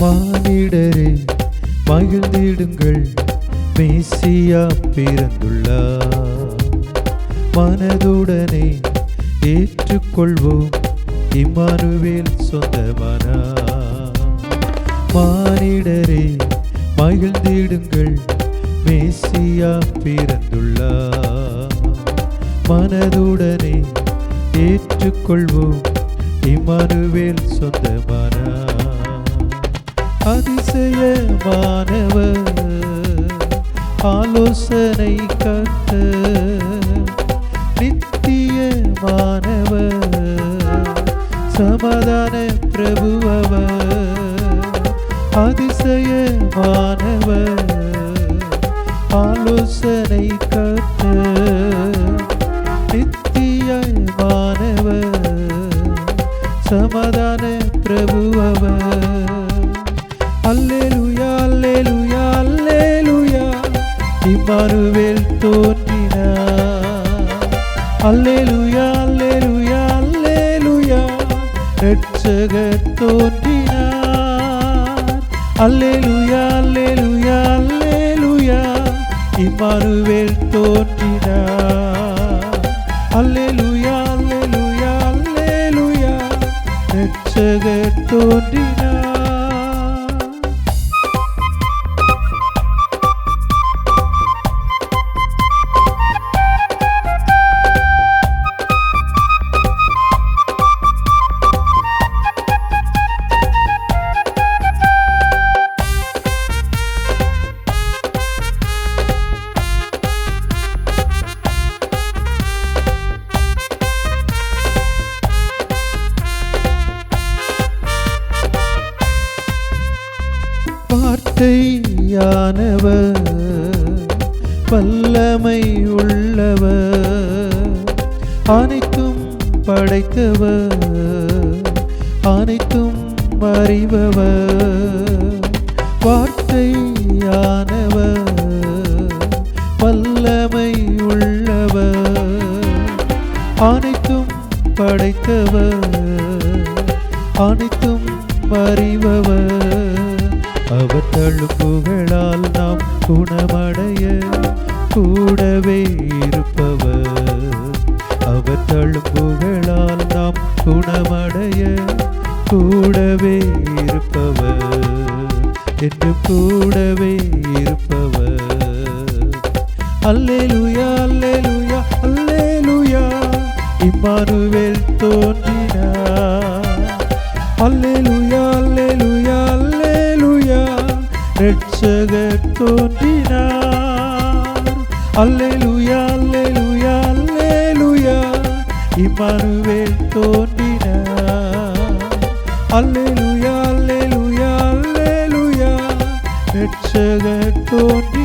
மானிடரே மகிழ்ந்திடுங்கள், மேசியா பிறந்துள்ளார். மனதுடனே ஏற்றுக்கொள்வோம், இம்மானுவேல் சொந்தமானார். மானிடரே மகிழ்ந்திடுங்கள், மேசியா பிறந்துள்ளார். மனதுடனே ஏற்றுக்கொள்வோம், இம்மானுவேல் சொந்தமானார். அதிசயமானவர், ஆலோசனை கர்த்தர், நித்தியமானவர், சமாதான பிரபுவர். அதிசயமானவர், ஆலோசனை கர்த்தர், நித்தியமானவர், சமாதான பிரபுவர். அல்லேலூயா அல்லேலூயா அல்லேலூயா, இம்மானுவேல் தோன்றினார். அல்லேலூயா அல்லேலூயா அல்லேலூயா, இரட்சகர் தோன்றினார். அல்லேலூயா அல்லேலூயா அல்லேலூயா, இம்மானுவேல் தோன்றினார். அல்லேலூயா அல்லேலூயா அல்லேலூயா, இரட்சகர் தோன்றினார். வார்த்தையானவர், வல்லமை உள்ளவர், அனைத்தும் படைத்தவர், அனைத்தும் அறிபவர். வார்த்தையானவர், வல்லமை உள்ளவர், அனைத்தும் படைத்தவர், அனைத்தும் அறிபவர். அவர் தழும்புகளால் நாம் குணமடைய கூடவே இருப்பவர். அவர் தழும்புகளால் நாம் குணமடைய கூடவே இருப்பவர், என்று கூடவே இருப்பவர். அல்லேலூயா அல்லேலூயா அல்லேலூயா, இம்மானுவேல் தோன்றினார். அல்லேலூயா அல்லேலூயா அல்லேலூயா, இரட்சகர் தோன்றினார். அல்லேலூயா அல்லேலூயா அல்லேலூயா, இம்மானுவேல் தோன்றினார். அல்லேலூயா அல்லேலூயா அல்லேலூயா, இரட்சகர் தோன்றினார்.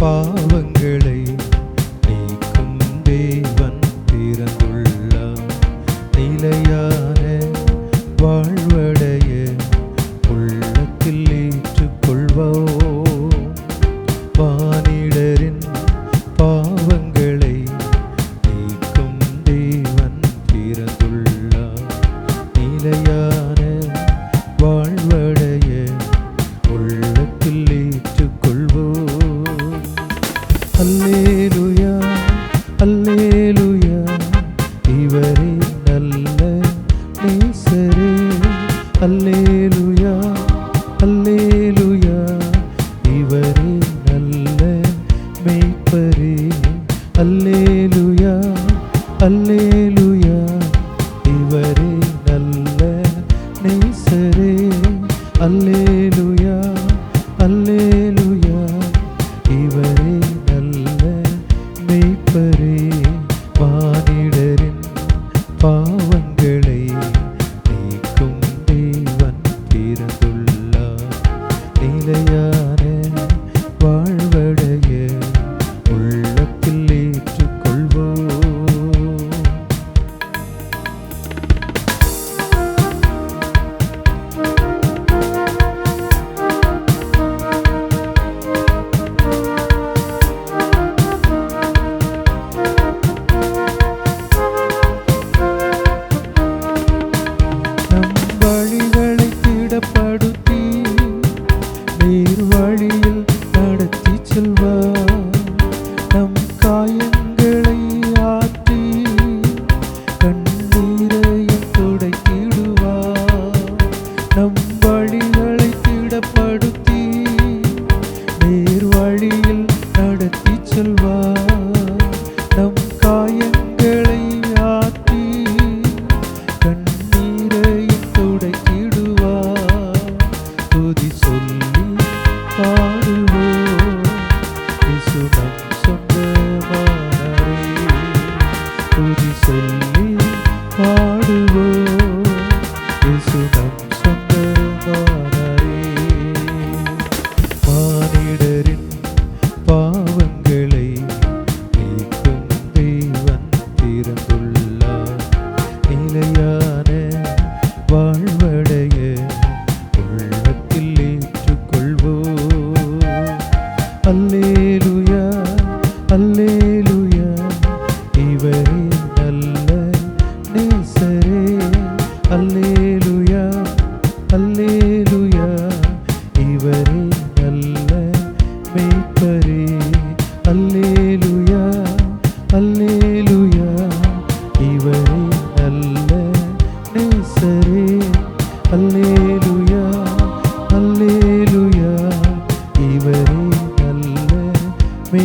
பாவங்களை நீக்கும் தேவன் பிறந்துள்ளார். நிலையான வாழ்வடைய உள்ளத்தில் ஏற்றுக்கொள்வோம். மானிடரின் பாவங்களை நீக்கும் தேவன் பிறந்துள்ளார். நிலையான வாழ்வடைய உள்ளத்தில் ஏற்றுக்கொள்வோம். அல்லேலூயா அல்லேலூயா, இவரே நல்ல நேசரே. அல்லேலூயா அல்லேலூயா, இவரே நல்ல மேய்ப்பரே. அல்லேலூயா அல்லேலூயா, இவரே நல்ல நேசரே. அல்லேலூயா அல்லேலூயா, இவரே நல்ல மேய்ப்பரே.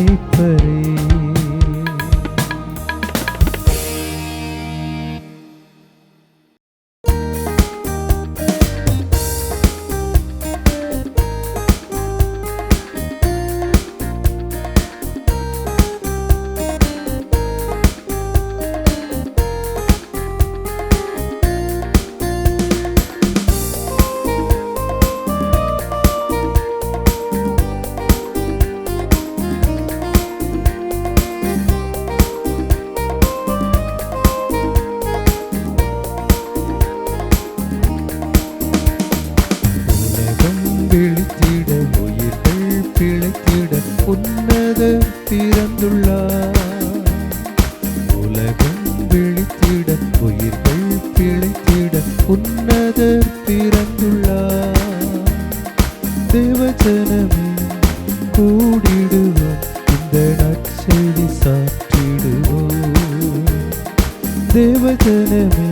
மேய்ப்பரே. விழித்திட உயிர்கள் பிழைத்திட உன்னதர் பிறந்துள்ளார். உலகம் விழித்திட உயிர்கள் பிழைத்திட உன்னதர் பிறந்துள்ளார். தேவஜனமே கூடிடுவோம், இந்த நற்செய்தி சாற்றிடுவோம். தேவஜனமே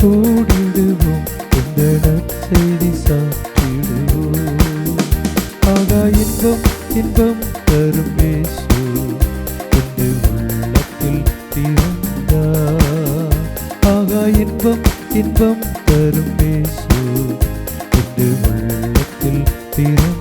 கூடிடுவோம், இந்த நற்செய்தி சாற்றிடுவோம். ஆகா இன்பம் இன்பம் தரும் இயேசு என்று உள்ளத்தில் பிறந்தார். ஆகா இன்பம் இன்பம் தரும் இயேசு என்று உள்ளத்தில் பிறந்தார்.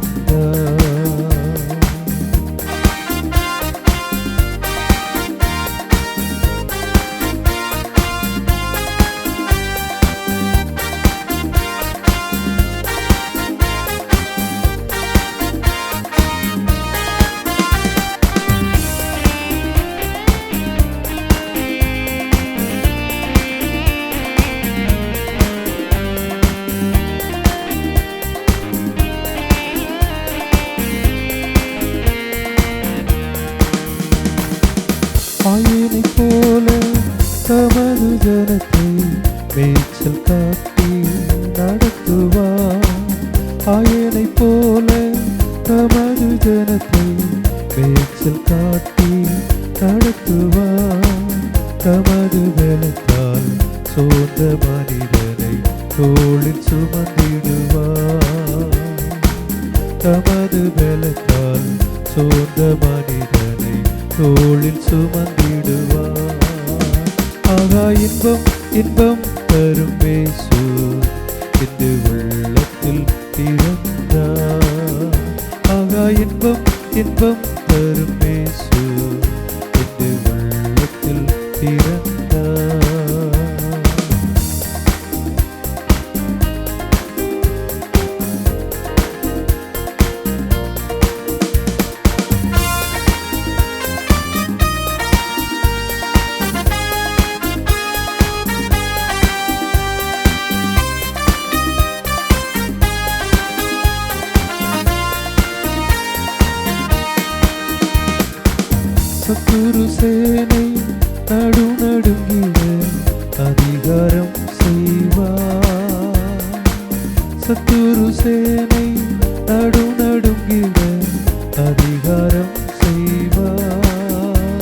ஆயனைப் போல தமது ஜனத்தை மேய்ச்சல் காட்டி நடத்துவார். ஆயனைப் போல தமது ஜனத்தை மேய்ச்சல் காட்டி நடத்துவார். தமது பலத்தால் சோர்ந்த மனிதனை தோளில் சுமந்திடுவார். தமது பலத்தால் சோர்ந்த மனிதனை தோளில் சுமந்திடுவார். ஆகா இன்பம் இன்பம் தரும் இயேசு என்று உள்ளத்தில் பிறந்தார். ஆகா இன்பம் இன்பம் தரும் இயேசு என்று உள்ளத்தில் பிறந்தார். சத்துரு சேனை நடுநடுங்கிட அதிகாரம் செய்வார். சத்துரு சேனை நடுநடுங்கிட அதிகாரம் செய்வார்.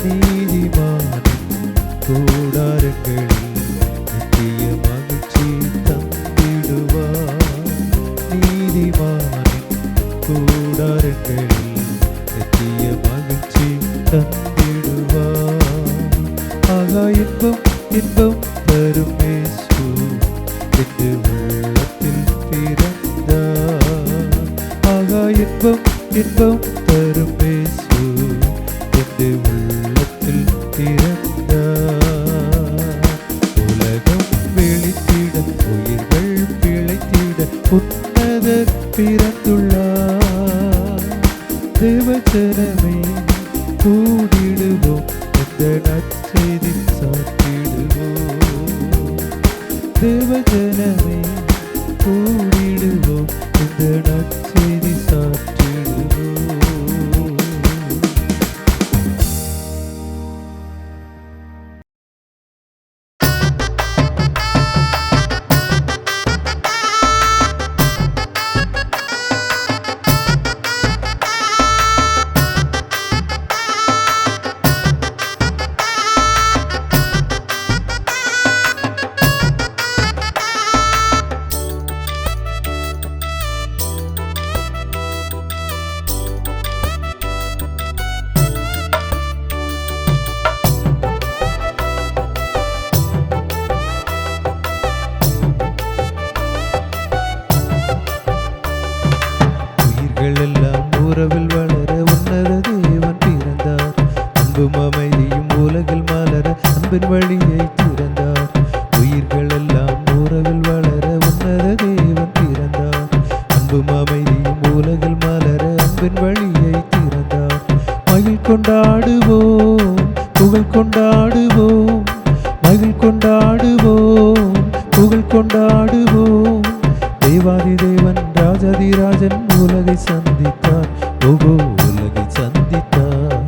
நீதிமானின் கூடாரங்களில் நித்திய மகிழ்ச்சி தந்திடுவார். நீதிமானின் கூடாரங்களில் நித்திய மகிழ்ச்சி தந்திடுவார். ஆகா இன்பம் இன்பம் தரும் இயேசு என்று உள்ளத்தில் பிறந்தார். ஆகா இன்பம் இன்பம் தரும் இயேசு என்று உள்ளத்தில் பிறந்தார். உலகம் விழித்திட உயிர்கள் பிழைத்திட உன்னதர் பிறந்துள்ளார். தேவஜனமே கூடிடுவோம், இந்த நற்செய்தி சாற்றிடுவோம். தேவஜனமே கூடிடுவோம், இந்த நற்செய்தி சாற்றிடுவோம். கொண்டாடுவோம், புகழ் கொண்டாடுவோம், மகிழ் கொண்டாடுவோம், புகழ் கொண்டாடுவோம். தேவாதி தேவன் ராஜாதிராஜன் உலகை சந்தித்தார், ஓகோ உலகை சந்தித்தார்.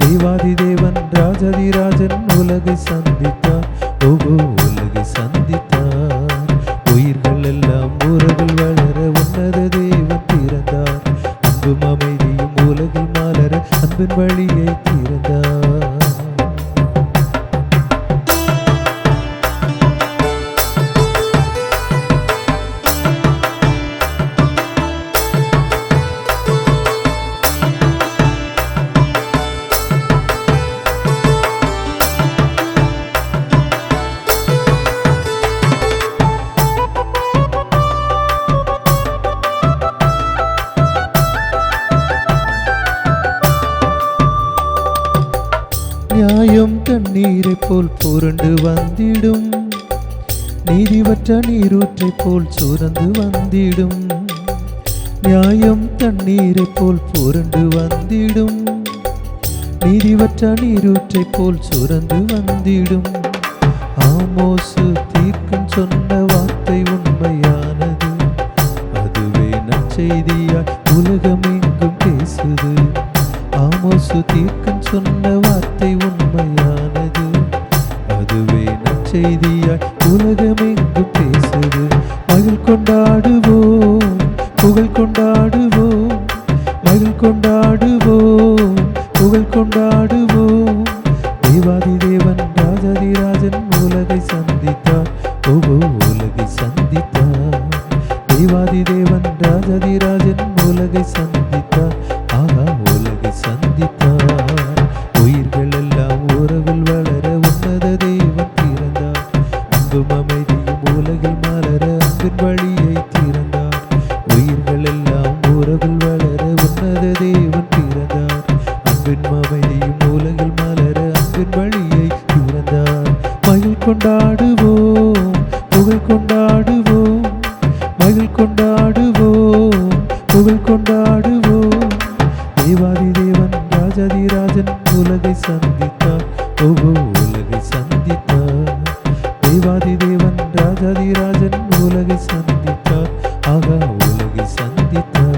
தேவாதி தேவன் ராஜாதிராஜன் உலகை சந்தித்தார், ஓகோ உலகை சந்தித்தார். உயிர்கள் எல்லாம் உறவில் வளர உன்னத தேவன் பிறந்தார், அன்பும் அமைதியும் உலகில் மலர அன்பின் வழியை திறந்தார். நியாயம் தண்ணீரை போல் புரண்டு வந்திடும், நீதிவற்ற நீரூற்றை போல் சுரந்து வந்திடும். நியாயம் தண்ணீரை போல் புரண்டு வந்திடும், நீதிவற்ற நீரூற்றை போல் சுரந்து வந்திடும். ஆமோசு தீர்க்கன் சொன்ன வார்த்தை உண்மையானது, அதுவே நற்செய்தியாய் உலகமெங்கும் பேசுது. ஆமோசு தீர்க்கன் சொன்ன வார்த்தை உண்மையானது, அதுவே நற்செய்தியாய் உலகமெங்கும் பேசுது. மகிழ் கொண்டாடுவோம், புகழ் கொண்டாடுவோம், மகிழ் கொண்டாடுவோம், புகழ் கொண்டாடுவோம். தேவாதி தேவன் ராஜாதிராஜன் உலகை சந்தித்தார், ஓகோ உலகை சந்தித்தார். தேவாதி தேவன் ராஜாதிராஜன் உலகை சந்தித்தார், ஆகா உலகை சந்தித்தார். உயிர்கள் எல்லாம் உறவில் வளர உன்னத தேவன் பிறந்தார், அன்பும் அமைதியும் உலகில் மலர அன்பின் வழியை திறந்தார். உயிர்கள் எல்லாம் உறவில் வளர உன்னத தேவன் பிறந்தார், அன்பின் அமைதியும் உலகில் மலர அன்பின் வழியை திறந்தார். மகிழ் கொண்டாடுவோம், புகழ் கொண்டாடுவோம், மகிழ் கொண்டாடுவோம், புகழ் கொண்டாடுவோம். தேவாதி தேவன் ராஜாதிராஜன் உலகை சந்தித்தார், ஓகோ உலகை சந்தித்தார். தேவாதி தேவன் ராஜாதிராஜன் உலகை சந்தித்தார், ஆகா உலகை சந்தித்தார்.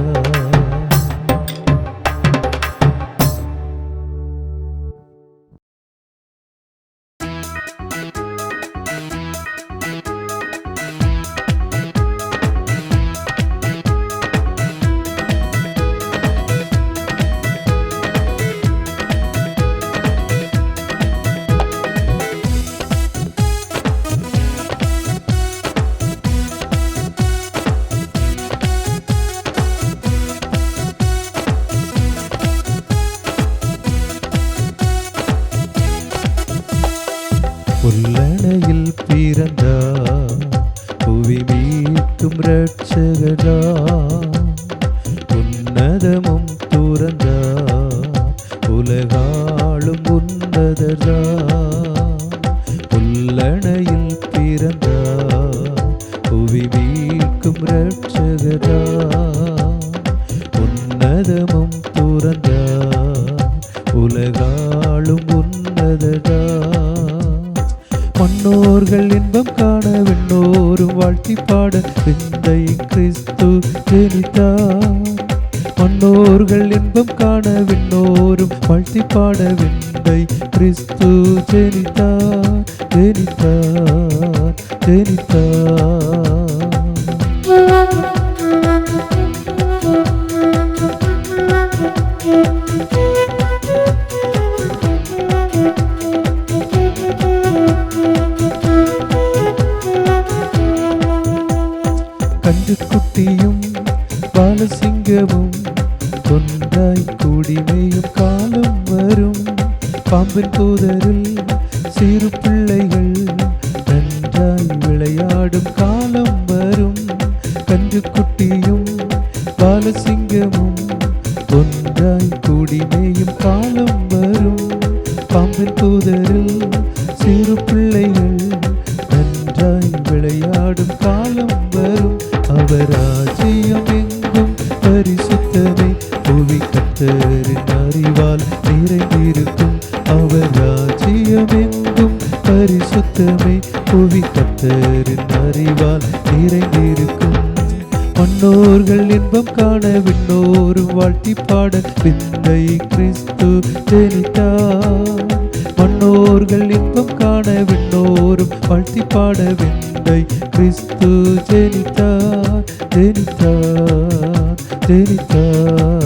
புல்லணையில் பிறந்தார், புவி மீட்கும் இரட்சகராம். உன்னதமும் துறந்தார், உலகாளும் உன்னதராம். புல்லணையில் பிறந்தார், புவி மீட்கும் இரட்சகராம். உன்னதமும் துறந்தார், உலகாளும் உன்னதராம். மன்னோர்கள் இன்பம் காண விண்ணோரும் வாழ்த்தி பாட விந்தை கிறிஸ்து ஜெனித்தார். மன்னோர்கள் இன்பம் காண விண்ணோரும் வாழ்த்தி பாட விந்தை கிறிஸ்து ஜெனித்தார், ஜெனித்தார், ஜெனித்தார். கன்றுக்குட்டியும் பாலசிங்கமும் ஒன்றாய் கூடிமையும் காலம் வரும். பாம்பின் தூதரில் சிறு பிள்ளைகள் நன்றாய் விளையாடும் காலம் வரும். கன்றுக்குட்டியும் பாலசிங்கமும் ஒன்றாய் கூடிமையும் காலம் வரும். பாம்பின் தூதரில் சிறு பிள்ளைகள் நன்றாய் விளையாடும் காலம் வரும். அவர் ராஜ்யம் எங்கும் பரிசுத்தமே, புவி கர்த்தரின் அறிவால் நிறை இன்பம் காண விண்ணோரும் வாழ்த்தி பாட விந்தை கிறிஸ்து ஜெனித்தார். மன்னோர்கள் இன்பம் காண விண்ணோரும் வாழ்த்தி பாட விந்தை கிறிஸ்து ஜெனித்தார், ஜெனித்தார், ஜெனித்தார்.